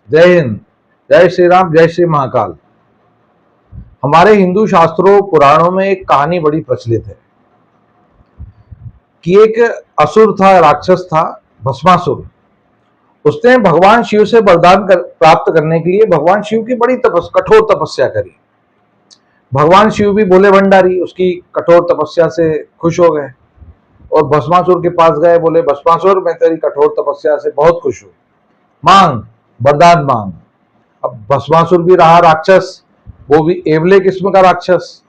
जय हिंद, जय श्री राम, जय श्री महाकाल। हमारे हिंदू शास्त्रों पुराणों में एक कहानी बड़ी प्रचलित है कि एक असुर था, राक्षस था, भस्मासुर। उसने भगवान शिव से वरदान प्राप्त करने के लिए भगवान शिव की बड़ी कठोर तपस्या करी। भगवान शिव भी भोले भंडारी उसकी कठोर तपस्या से खुश हो गए और भस्मासुर के पास गए। बोले, भस्मासुर, मैं तेरी कठोर तपस्या से बहुत खुश हूं, मांग, वरदान मांग। अब भस्मासुर भी रहा राक्षस, वो भी एवले किस्म का राक्षस।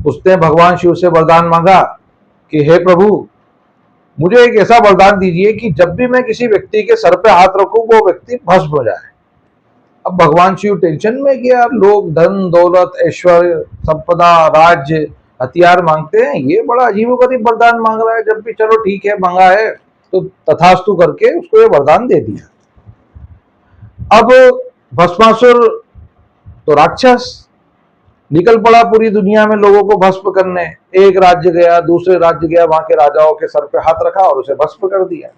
उसने भगवान शिव से वरदान मांगा कि हे प्रभु, मुझे एक ऐसा वरदान दीजिए कि जब भी मैं किसी व्यक्ति के सर पे हाथ रखूं वो व्यक्ति भस्म हो जाए। अब भगवान शिव टेंशन में कि यार, लोग धन दौलत ऐश्वर्य संपदा राज्य हथियार मांगते हैं, ये बड़ा अजीबोगरीब वरदान मांग रहा है। जब भी चलो ठीक है, मांगा है तो तथास्तु करके उसको ये वरदान दे दिया। अब भस्मासुर तो राक्षस निकल पड़ा पूरी दुनिया में लोगों को भस्म करने। एक राज्य गया, दूसरे राज्य गया, वहां के राजाओं के सर पे हाथ रखा और उसे भस्म कर दिया।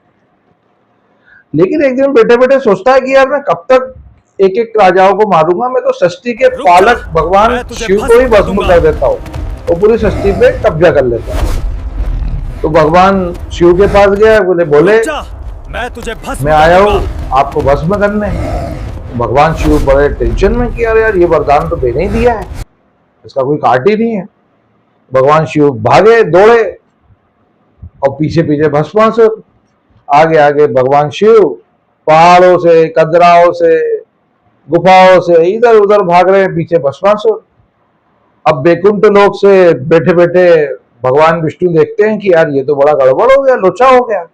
लेकिन एक दिन बैठे बैठे सोचता है कि यार, मैं कब तक एक एक राजाओं को मारूंगा, मैं तो सृष्टि के पालक भगवान शिव को ही भस्म कर देता हूँ और पूरी सृष्टि पे कब्जा कर लेता हूँ। तो भगवान शिव के पास गया, बोले मैं आया हूँ आपको भस्म करने। भगवान शिव बड़े टेंशन में कि यार ये वरदान तो मैंने ही दिया है, इसका कोई काट ही नहीं है। भगवान शिव भागे दौड़े और पीछे पीछे भस्मासुर। आगे आगे भगवान शिव पहाड़ों से, कदराओं से, गुफाओं से इधर उधर भाग रहे हैं, पीछे भस्मासुर। अब बैकुंठ लोक से बैठे बैठे भगवान विष्णु देखते हैं कि यार, ये तो बड़ा गड़बड़ हो गया, लोचा हो गया,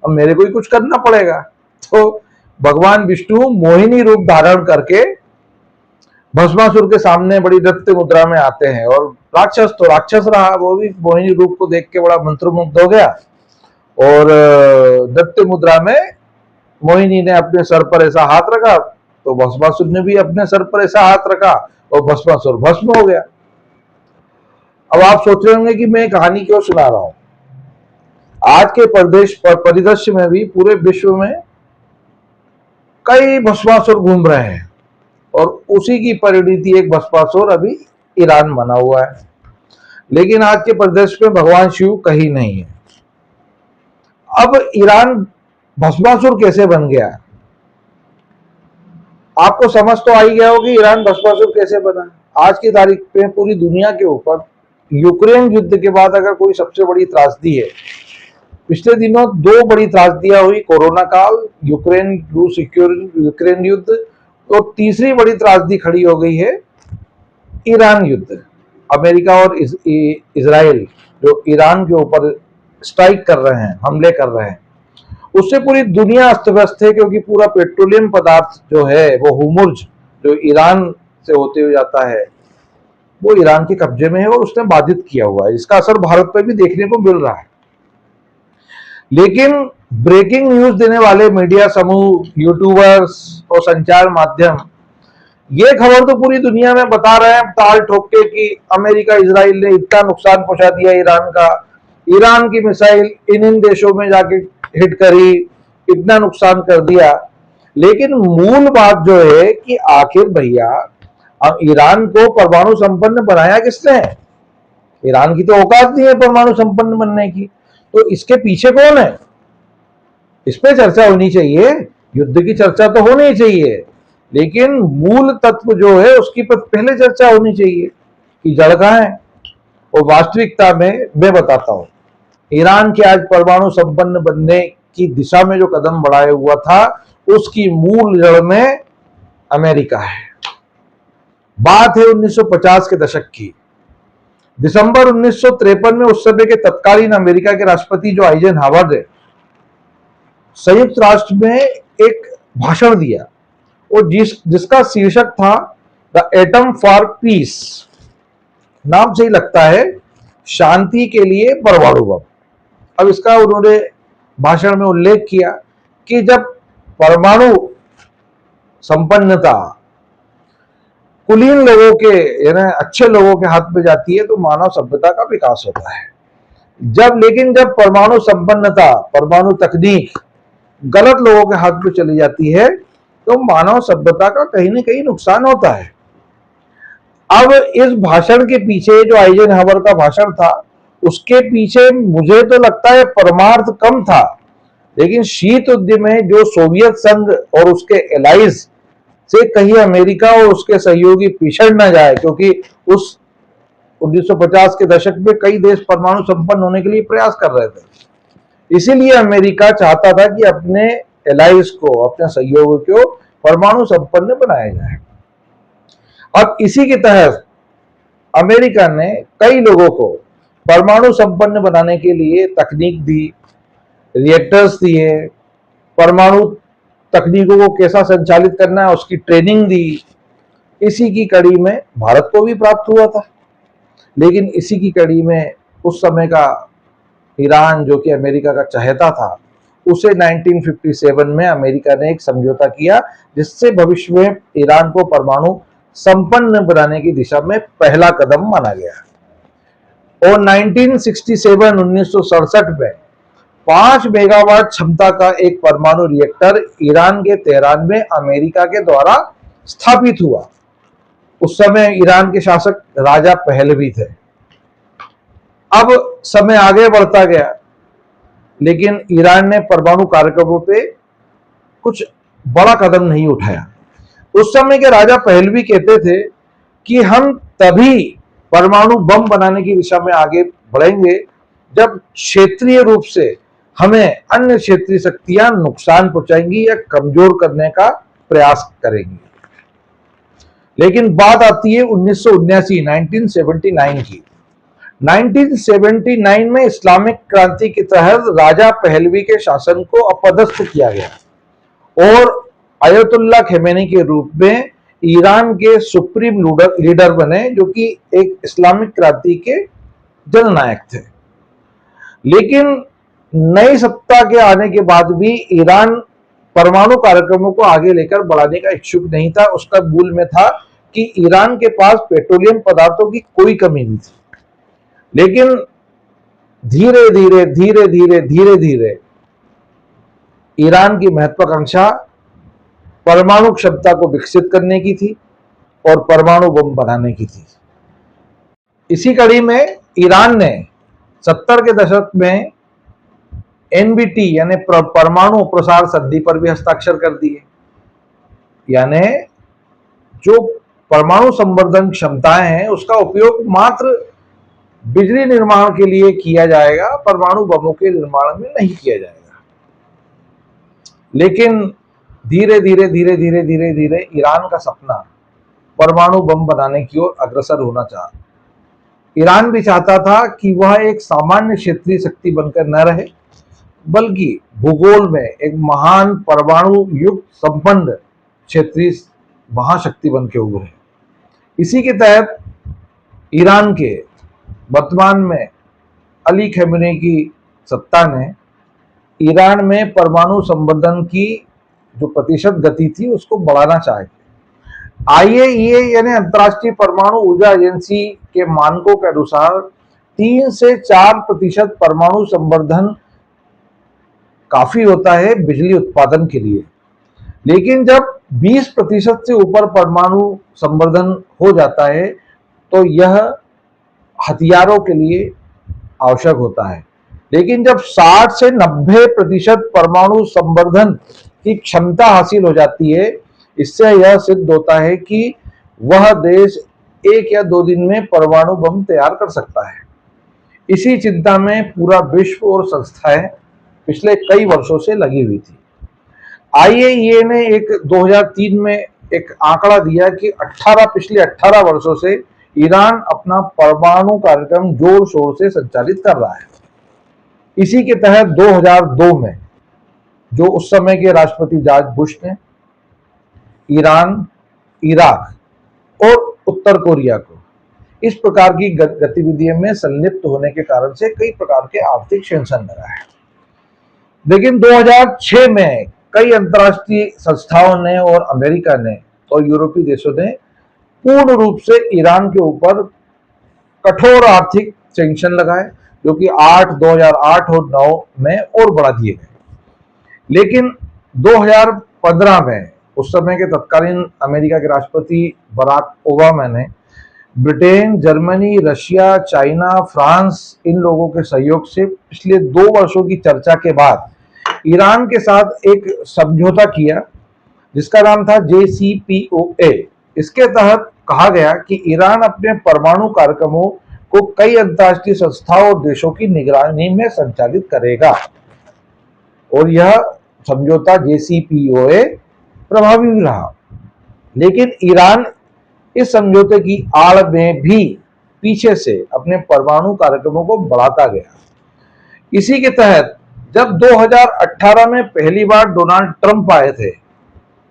अब मेरे को ही कुछ करना पड़ेगा। तो भगवान विष्णु मोहिनी रूप धारण करके भस्मासुर के सामने बड़ी नृत्य मुद्रा में आते हैं। और राक्षस तो राक्षस रहा, वो भी मोहिनी रूप को देख के बड़ा मंत्रमुग्ध हो गया और नृत्य मुद्रा में मोहिनी ने अपने सर पर ऐसा हाथ रखा तो भस्मासुर ने भी अपने सर पर ऐसा हाथ रखा और भस्मासुर भस्म हो गया। अब आप सोच रहे होंगे कि मैं कहानी क्यों सुना रहा हूं। आज के परिदृश्य में भी पूरे विश्व में कई भस्मासुर घूम रहे हैं और उसी की परिणति एक भस्मासुर अभी ईरान बना हुआ है। लेकिन आज के परिदृश्य में भगवान शिव कहीं नहीं है। अब ईरान भस्मासुर कैसे बन गया, आपको समझ तो आ ही गया होगी ईरान भस्मासुर कैसे बना। आज की तारीख में पूरी दुनिया के ऊपर यूक्रेन युद्ध के बाद अगर कोई सबसे बड़ी त्रासदी है, पिछले दिनों दो बड़ी त्रासदियां हुई, कोरोना काल, यूक्रेन रूस यूक्रेन युद्ध, तो तीसरी बड़ी त्रासदी खड़ी हो गई है ईरान युद्ध। अमेरिका और इजराइल जो ईरान के ऊपर स्ट्राइक कर रहे हैं, हमले कर रहे हैं, उससे पूरी दुनिया अस्त व्यस्त है। क्योंकि पूरा पेट्रोलियम पदार्थ जो है वो हुर्मुज जो ईरान से होते हुए जाता है वो ईरान के कब्जे में है और उसने बाधित किया हुआ है। इसका असर भारत पर भी देखने को मिल रहा है। लेकिन ब्रेकिंग न्यूज देने वाले मीडिया समूह, यूट्यूबर्स और संचार माध्यम ये खबर तो पूरी दुनिया में बता रहे हैं ताल ठोक के कि अमेरिका इजराइल ने इतना नुकसान पहुंचा दिया ईरान का, ईरान की मिसाइल इन देशों में जाके हिट करी, इतना नुकसान कर दिया। लेकिन मूल बात जो है कि आखिर भैया, अब ईरान को परमाणु संपन्न बनाया किसने? ईरान की तो औकात नहीं है परमाणु संपन्न बनने की। तो इसके पीछे कौन है? इस पे चर्चा होनी चाहिए। युद्ध की चर्चा तो होनी चाहिए, लेकिन मूल तत्व जो है उसकी पर पहले चर्चा होनी चाहिए कि जड़ कहां है। और वास्तविकता में मैं बताता हूं, ईरान के आज परमाणु संपन्न बनने की दिशा में जो कदम बढ़ाया हुआ था उसकी मूल जड़ में अमेरिका है। बात है 1950 के दशक की। दिसंबर 1953 में उस समय के तत्कालीन अमेरिका के राष्ट्रपति जो आइजनहावर है, संयुक्त राष्ट्र में एक भाषण दिया और जिसका शीर्षक था द एटम फॉर पीस। नाम से ही लगता है, शांति के लिए परमाणु बम। अब इसका उन्होंने भाषण में उल्लेख किया कि जब परमाणु संपन्नता कुलीन लोगों के, यानी अच्छे लोगों के हाथ में जाती है तो मानव सभ्यता का विकास होता है। लेकिन जब परमाणु संपन्नता, परमाणु तकनीक गलत लोगों के हाथ में चली जाती है तो मानव सभ्यता का कहीं ना कहीं नुकसान होता है। अब इस भाषण के पीछे, जो आइजनहावर का भाषण था, उसके पीछे मुझे तो लगता है परमार्थ कम था, लेकिन शीत युद्ध में जो सोवियत संघ और उसके एलाइज से कहीं अमेरिका और उसके सहयोगी पिछड़ न जाए, क्योंकि उस 1950 के दशक में कई देश परमाणु संपन्न होने के लिए प्रयास कर रहे थे। इसीलिए अमेरिका चाहता था कि अपने एलाइज को, अपने सहयोगी को परमाणु संपन्न बनाया जाए। अब इसी के तहत अमेरिका ने कई लोगों को परमाणु संपन्न बनाने के लिए तकनीक दी, रिएक्टर्स दिए, परमाणु तकनीकों को कैसा संचालित करना है उसकी ट्रेनिंग दी। इसी की कड़ी में भारत को भी प्राप्त हुआ था। लेकिन इसी की कड़ी में उस समय का ईरान, जो कि अमेरिका का चहेता था, उसे 1957 में अमेरिका ने एक समझौता किया, जिससे भविष्य में ईरान को परमाणु संपन्न बनाने की दिशा में पहला कदम माना गया। और 1967 में 5 मेगावाट क्षमता का एक परमाणु रिएक्टर ईरान के तेहरान में अमेरिका के द्वारा स्थापित हुआ। उस समय ईरान के शासक राजा पहलवी थे। अब समय आगे बढ़ता गया, लेकिन ईरान ने परमाणु कार्यक्रमों पे कुछ बड़ा कदम नहीं उठाया। उस समय के राजा पहलवी कहते थे कि हम तभी परमाणु बम बनाने की दिशा में आगे बढ़ेंगे जब क्षेत्रीय रूप से हमें अन्य क्षेत्रीय शक्तियां नुकसान पहुंचाएंगी या कमजोर करने का प्रयास करेंगी। लेकिन बात आती है 1979 की। 1979 में इस्लामिक क्रांति के तहत राजा पहलवी के शासन को अपदस्थ किया गया और अयतुल्ला खमेनी के रूप में ईरान के सुप्रीम लीडर बने, जो कि एक इस्लामिक क्रांति के जननायक थे। लेकिन नई सत्ता के आने के बाद भी ईरान परमाणु कार्यक्रमों को आगे लेकर बढ़ाने का इच्छुक नहीं था। उसका मूल में था कि ईरान के पास पेट्रोलियम पदार्थों की कोई कमी नहीं थी। लेकिन धीरे धीरे ईरान की महत्वाकांक्षा परमाणु क्षमता को विकसित करने की थी और परमाणु बम बनाने की थी। इसी कड़ी में ईरान ने 70 के दशक में एनबीटी यानी परमाणु प्रसार संधि पर भी हस्ताक्षर कर दिए। यानी जो परमाणु संवर्धन क्षमताएं हैं उसका उपयोग मात्र बिजली निर्माण के लिए किया जाएगा, परमाणु बमों के निर्माण में नहीं किया जाएगा। लेकिन धीरे धीरे ईरान का सपना परमाणु बम बनाने की ओर अग्रसर होना चाहा। ईरान भी चाहता था कि वह एक सामान्य क्षेत्रीय शक्ति बनकर न रहे, बल्कि भूगोल में एक महान परमाणु युक्त संपन्न क्षेत्रीय महाशक्ति बन के उभरे। इसी के तहत ईरान के वर्तमान में अली खमेनी की सत्ता ने ईरान में परमाणु संवर्धन की जो प्रतिशत गति थी उसको बढ़ाना चाहिए। आईएईए यानी अंतर्राष्ट्रीय परमाणु ऊर्जा एजेंसी के मानकों के अनुसार 3 से 4% परमाणु संवर्धन काफी होता है बिजली उत्पादन के लिए। लेकिन जब 20% से ऊपर परमाणु संवर्धन हो जाता है तो यह हथियारों के लिए आवश्यक होता है। लेकिन जब 60 से 90% परमाणु संवर्धन की क्षमता हासिल हो जाती है, इससे यह सिद्ध होता है कि वह देश 1 या 2 दिन में परमाणु बम तैयार कर सकता है। इसी चिंता में पूरा विश्व और संस्थाएं पिछले कई वर्षों से लगी हुई थी। आईएईए ने 2003 में एक आंकड़ा दिया कि पिछले 18 वर्षों से ईरान अपना परमाणु कार्यक्रम जोर शोर से संचालित कर रहा है। इसी के तहत 2002 में जो उस समय के राष्ट्रपति जॉर्ज बुश ने ईरान, इराक और उत्तर कोरिया को इस प्रकार की गतिविधियों में संलिप्त होने के कारण से कई प्रकार के आर्थिक सैंक्शन लगाए। लेकिन 2006 में कई अंतर्राष्ट्रीय संस्थाओं ने और अमेरिका ने और यूरोपीय देशों ने पूर्ण रूप से ईरान के ऊपर कठोर आर्थिक सैंक्शन लगाए, जो कि 2008 और 2009 में और बढ़ा दिए गए। लेकिन 2015 में उस समय के तत्कालीन अमेरिका के राष्ट्रपति बराक ओबामा ने Britain, Germany, Russia, China, France in लोगों के सहयोग से पिछले 2 वर्षों की चर्चा के बाद ईरान के साथ एक समझौता किया जिसका नाम था JCPOA। इसके तहत कहा गया कि ईरान अपने परमाणु कार्यक्रमों को कई अंतर्राष्ट्रीय संस्थाओं और देशों की निगरानी में संचालित करेगा और यह समझौता JCPOA प्रभावी भी रहा। लेकिन ईरान इस समझौते की आड़ में भी पीछे से अपने परमाणु कार्यक्रमों को बढ़ाता गया। इसी के तहत जब 2018 में पहली बार डोनाल्ड ट्रंप आए थे,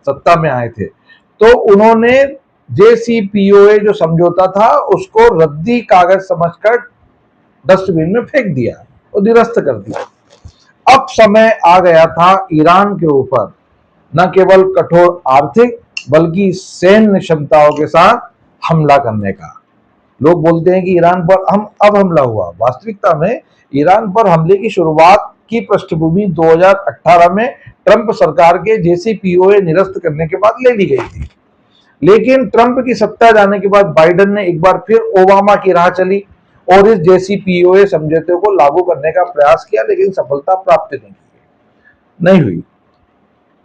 सत्ता में आए थे, तो उन्होंने JCPOA जो समझौता था उसको रद्दी कागज समझकर डस्टबिन में फेंक दिया और निरस्त कर दिया। अब समय आ गया था ईरान के ऊपर न केवल कठोर आर्थिक बल्कि सैन्य क्षमताओं के साथ हमला करने का। लोग बोलते हैं कि ईरान पर अब हमला हुआ। वास्तविकता में ईरान पर हमले की शुरुआत की पृष्ठभूमि 2018 में ट्रंप सरकार के JCPOA निरस्त करने के बाद ले ली गई थी। लेकिन ट्रंप की सत्ता जाने के बाद बाइडेन ने एक बार फिर ओबामा की राह चली और इस JCPOA समझौते को लागू करने का प्रयास किया, लेकिन सफलता प्राप्त नहीं हुई।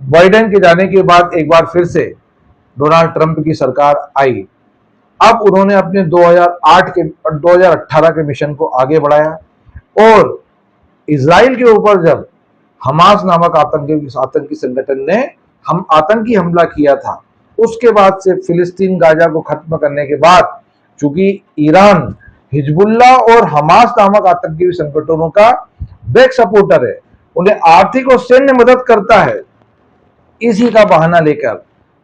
बाइडेन के जाने के बाद एक बार फिर से डोनाल्ड ट्रंप की सरकार आई। अब उन्होंने अपने 2018 के मिशन को आगे बढ़ाया और इजराइल के ऊपर जब हमास नामक आतंकी संगठन ने आतंकी हमला किया था, उसके बाद से फिलिस्तीन गाजा को खत्म करने के बाद चूंकि ईरान हिजबुल्ला और हमास नामक आतंकी संगठनों का बैक सपोर्टर है, उन्हें आर्थिक और सैन्य मदद करता है, इसी का बहाना लेकर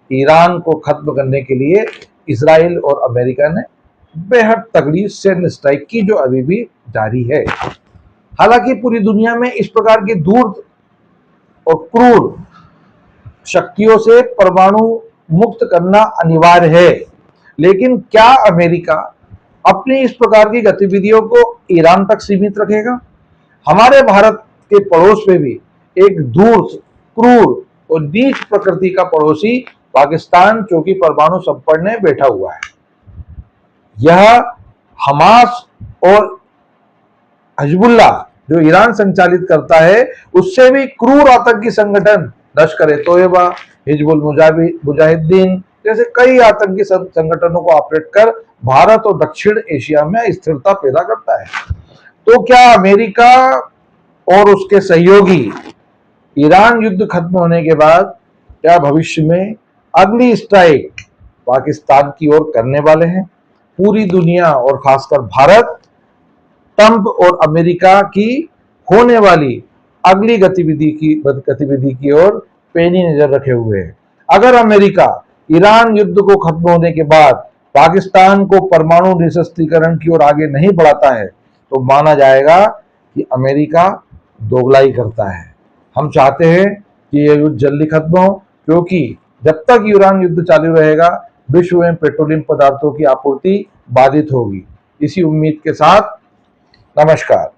ईरान को खत्म करने के लिए इजराइल और अमेरिका ने बेहद तगड़ी सैन्य स्ट्राइक की, जो अभी भी जारी है। हालांकि पूरी दुनिया में इस प्रकार की दूर और क्रूर शक्तियों से परमाणु मुक्त करना अनिवार्य है, लेकिन क्या अमेरिका अपनी इस प्रकार की गतिविधियों को ईरान तक सीमित रखेगा? हमारे भारत के पड़ोस में भी एक दूर, क्रूर और नीच प्रकृति का पड़ोसी पाकिस्तान जो कि परमाणु संपन्न में बैठा हुआ है। यह हमास और हिजबुल्ला जो ईरान संचालित करता है, उससे भी क्रूर आतंकी संगठन लश्कर-ए-तोयबा, हिजबुल मुजाहिदीन जैसे कई आतंकी संगठनों को ऑपरेट कर भारत और दक्षिण एशिया में अस्थिरता पैदा करता है। तो क्या अमेरिका और उसके सहयोगी ईरान युद्ध खत्म होने के बाद क्या भविष्य में अगली स्ट्राइक पाकिस्तान की ओर करने वाले हैं? पूरी दुनिया और खासकर भारत ट्रंप और अमेरिका की होने वाली अगली गतिविधि की ओर पैनी नजर रखे हुए है। अगर अमेरिका ईरान युद्ध को खत्म होने के बाद पाकिस्तान को परमाणु निरस्त्रीकरण की ओर आगे नहीं बढ़ाता है, तो माना जाएगा कि अमेरिका दोगलाई करता है। हम चाहते हैं कि यह युद्ध जल्दी खत्म हो, क्योंकि जब तक ईरान युद्ध चालू रहेगा विश्व में पेट्रोलियम पदार्थों की आपूर्ति बाधित होगी। इसी उम्मीद के साथ नमस्कार।